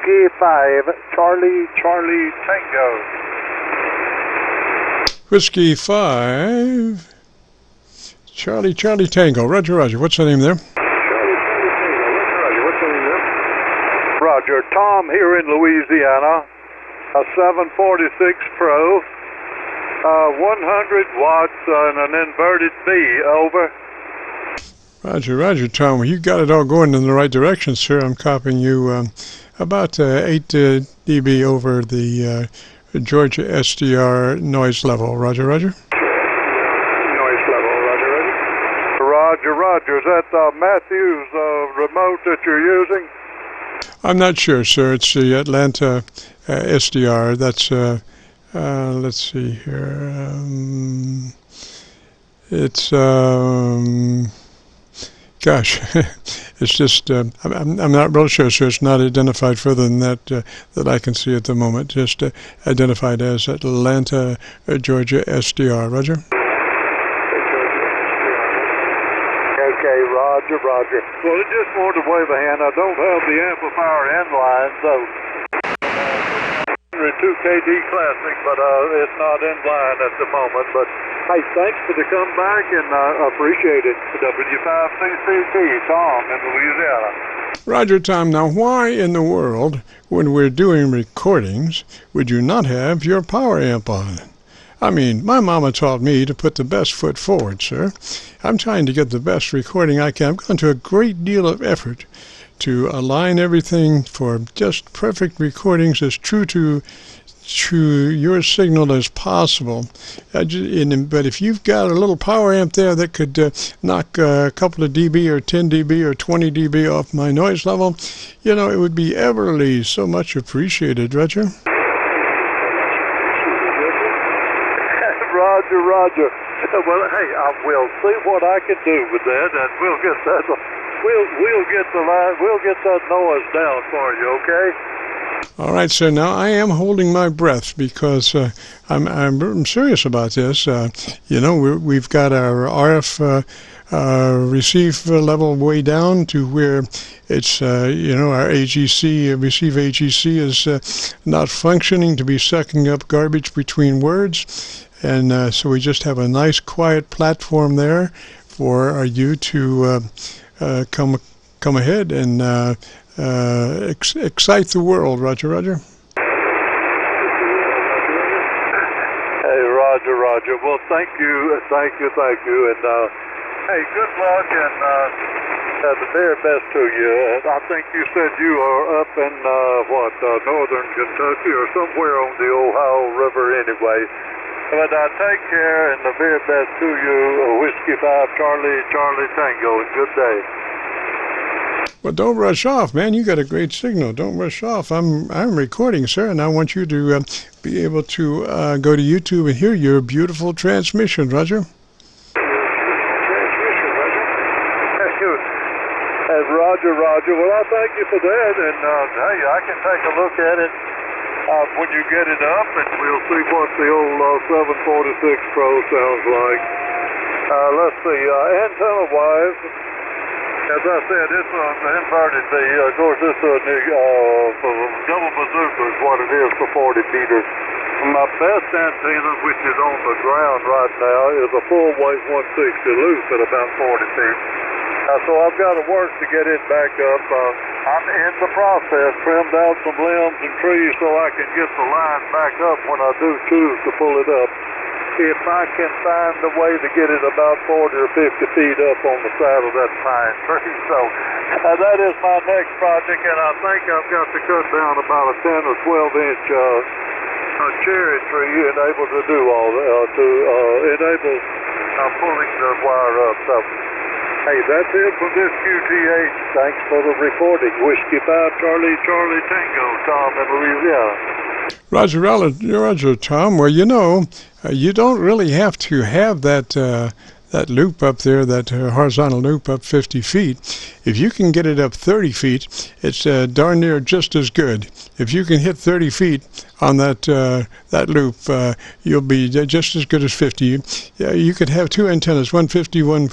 Whiskey 5, Charlie, Charlie, Tango. Whiskey 5, Charlie, Charlie, Tango. Roger, Roger. What's the name there? Charlie, Charlie, Tango. Roger, Roger. What's the name there? Roger. Tom here in Louisiana. A 746 Pro. 100 watts and an inverted B. Over. Roger, Roger, Tom. Well, you got it all going in the right direction, sir. I'm copying you about 8 dB over the Georgia SDR noise level. Roger, Roger. Noise level. Roger, Roger. Roger, Roger. Is that Matthews remote that you're using? I'm not sure, sir. It's the Atlanta SDR. That's let's see here. It's gosh, it's just I'm not real sure, sir. It's not identified further than that that I can see at the moment. Just identified as Atlanta, Georgia SDR. Roger. Okay, Roger, Roger. Well, I just wanted to wave a hand. I don't have the amplifier end line, so 2KD Classic, but it's not in line at the moment. But hey, thanks for the comeback, and I appreciate it. W5CCT, Tom in Louisiana. Roger, Tom. Now, why in the world, when we're doing recordings, would you not have your power amp on? I mean, my mama taught me to put the best foot forward, sir. I'm trying to get the best recording I can. I've gone to a great deal of effort to align everything for just perfect recordings, as true to your signal as possible. But if you've got a little power amp there that could knock a couple of dB or 10 dB or 20 dB off my noise level, you know, it would be everly so much appreciated, Roger. Roger, Roger. Well, hey, I will see what I can do with that, and we'll get that. We'll get the line. We'll get that noise down for you. Okay. All right, sir. Now I am holding my breath because I'm serious about this. You know, we've got our RF receive level way down to where it's you know, our AGC receive AGC is not functioning to be sucking up garbage between words, and so we just have a nice quiet platform there for you to come ahead and excite the world. Roger, Roger. Hey, Roger, Roger. Well, thank you, and hey, good luck, and the very best to you. I think you said you are up in northern Kentucky or somewhere on the Ohio River, anyway. But take care, and the very best to you. Whiskey 5, Charlie, Charlie, Tango, and good day. Well, don't rush off, man. You got a great signal. Don't rush off. I'm recording, sir, and I want you to be able to go to YouTube and hear your beautiful transmission, Roger. Roger, Roger. Well, I thank you for that, and hey, I can take a look at it when you get it up, and we'll see what the old 746 Pro sounds like. Let's see, antenna-wise, as I said, it's an inverted V. Of course, it's a double bazooka is what it is for 40 meters. My best antenna, which is on the ground right now, is a full weight 160 loose at about 40 feet. So I've got to work to get it back up. I'm in the process, trimmed out some limbs and trees so I can get the line back up when I do choose to pull it up. If I can find a way to get it about 40 or 50 feet up on the side of that pine tree. So that is my next project, and I think I've got to cut down about a 10 or 12 inch cherry tree and able to do all that, to enable pulling the wire up. So, hey, that's it from this QTH. Thanks for the recording. Whiskey 5, Charlie, Charlie, Tango, Tom in Louisiana. Roger, Tom. Well, you know, you don't really have to have that that loop up there, that horizontal loop up 50 feet. If you can get it up 30 feet, it's darn near just as good. If you can hit 30 feet on that loop, you'll be just as good as 50. You could have two antennas, one 50, one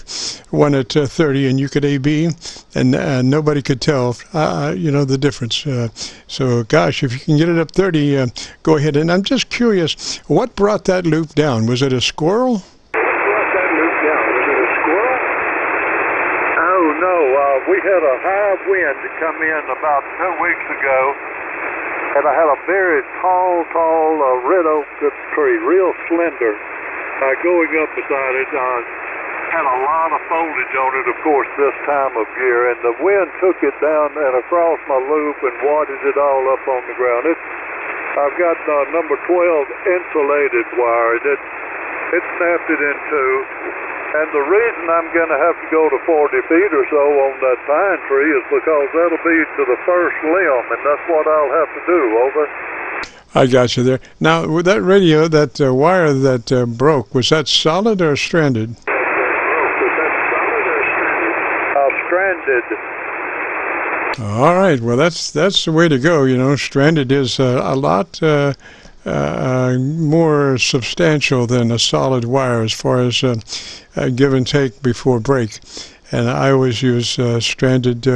at 30, and you could A/B, and nobody could tell, the difference. So, gosh, if you can get it up 30, go ahead. And I'm just curious, what brought that loop down? Was it a squirrel? We had a high wind come in about 2 weeks ago, and I had a very tall red oak tree, real slender, going up beside it. Had a lot of foliage on it, of course, this time of year, and the wind took it down and across my loop and wadded it all up on the ground. I've got number 12 insulated wire. It snapped it in two. And the reason I'm going to have to go to 40 feet or so on that pine tree is because that'll be to the first limb, and that's what I'll have to do, over. I got you there. Now, with that radio, that wire that broke, was that solid or stranded? Was that solid or stranded? Stranded. All right. Well, that's the way to go. Stranded is a lot more substantial than a solid wire as far as give and take before break. And I always use stranded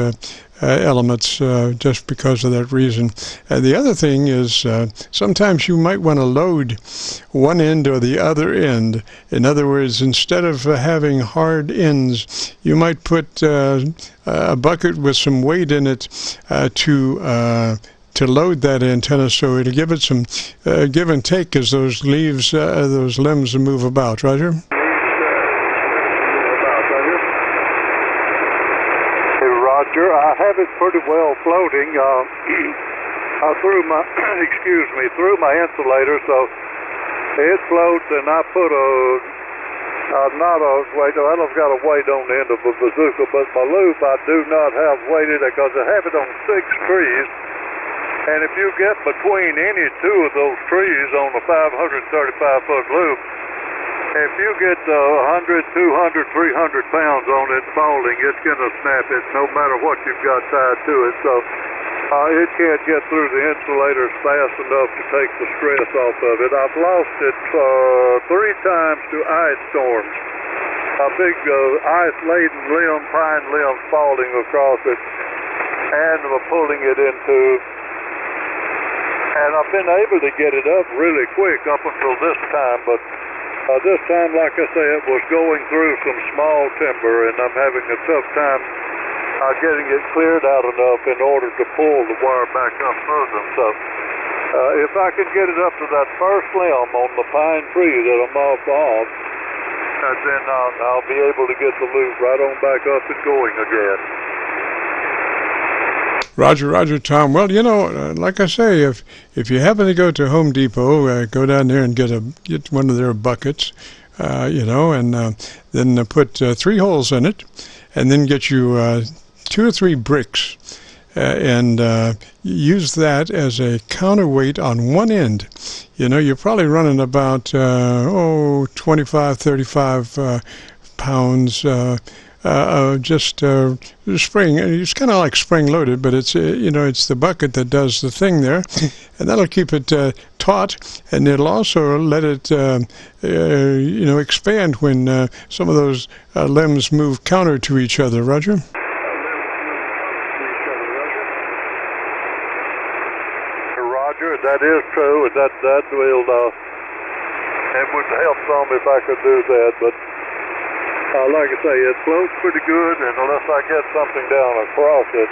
elements just because of that reason. And the other thing is sometimes you might want to load one end or the other end. In other words, instead of having hard ends, you might put a bucket with some weight in it to load that antenna, so it'll give it some give and take as those leaves, those limbs move about. Roger? Hey, Roger, I have it pretty well floating. I threw my, through my insulator, so it floats, and I put not a weight, I don't got a weight on the end of a bazooka, but my loop I do not have weighted because I have it on 6 trees. And if you get between any two of those trees on a 535-foot loop, if you get 100, 200, 300 pounds on it falling, it's going to snap it no matter what you've got tied to it. So it can't get through the insulators fast enough to take the stress off of it. I've lost it 3 times to ice storms. A big ice-laden pine limb falling across it and pulling it into... And I've been able to get it up really quick up until this time, but this time, like I say, it was going through some small timber, and I'm having a tough time getting it cleared out enough in order to pull the wire back up further. So if I can get it up to that first limb on the pine tree that I'm off, then I'll be able to get the loop right on back up and going again. Roger, Tom. Well, like I say, if you happen to go to Home Depot, go down there and get one of their buckets, and then put 3 holes in it, and then get you 2 or 3 bricks, and use that as a counterweight on one end. You're probably running about 25, 35 pounds. Just spring. It's kind of like spring loaded, but it's it's the bucket that does the thing there, and that'll keep it taut, and it'll also let it expand when some of those limbs move counter to each other. Roger. Roger, that is true, and that will it would help some if I could do that, but. Like I say, it floats pretty good, and unless I get something down across it,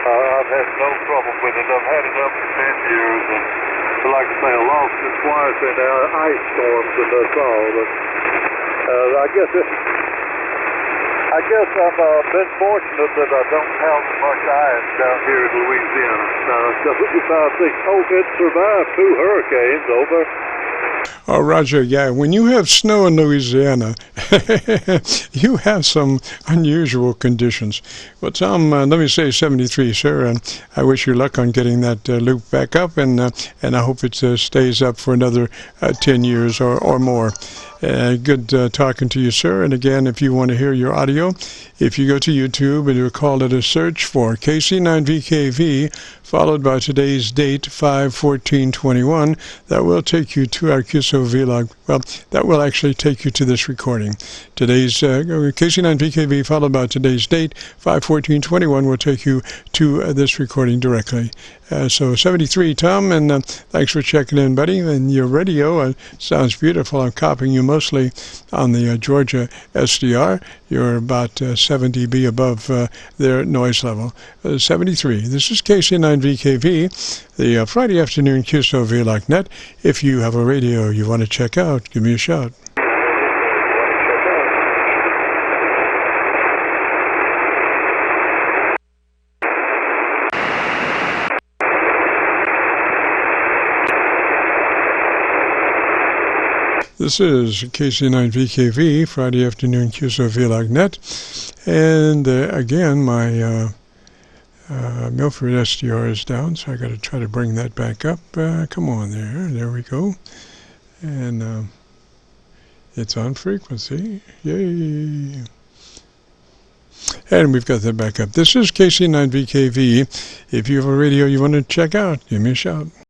I've had no trouble with it. I've had it up for 10 years, and like I say, I lost it twice in ice storms, and that's all. But I guess I've been fortunate that I don't have much ice down here in Louisiana. It survived 2 hurricanes over. Oh, Roger, yeah, when you have snow in Louisiana, you have some unusual conditions. Well, Tom, let me say 73, sir, and I wish you luck on getting that loop back up, and I hope it stays up for another 10 years or more. Good talking to you, sir. And again, if you want to hear your audio, if you go to YouTube and you call it a search for KC9VKV, followed by today's date, 5/14/21, that will take you to our Qso-Vlog. Well, that will actually take you to this recording. Today's KC9VKV, followed by today's date, 5/14/21, will take you to this recording directly. So 73, Tom, and thanks for checking in, buddy. And your radio sounds beautiful. I'm copying you mostly on the Georgia SDR. You're about 7 dB above their noise level. 73. This is KC9VKV, the Friday afternoon Qso-Vlog net. If you have a radio you want to check out, give me a shout. This is KC9VKV, Friday afternoon Qso-Vlog net. And again, my Milford SDR is down, so I got to try to bring that back up. Come on there. There we go. And it's on frequency. Yay. And we've got that back up. This is KC9VKV. If you have a radio you want to check out, give me a shout.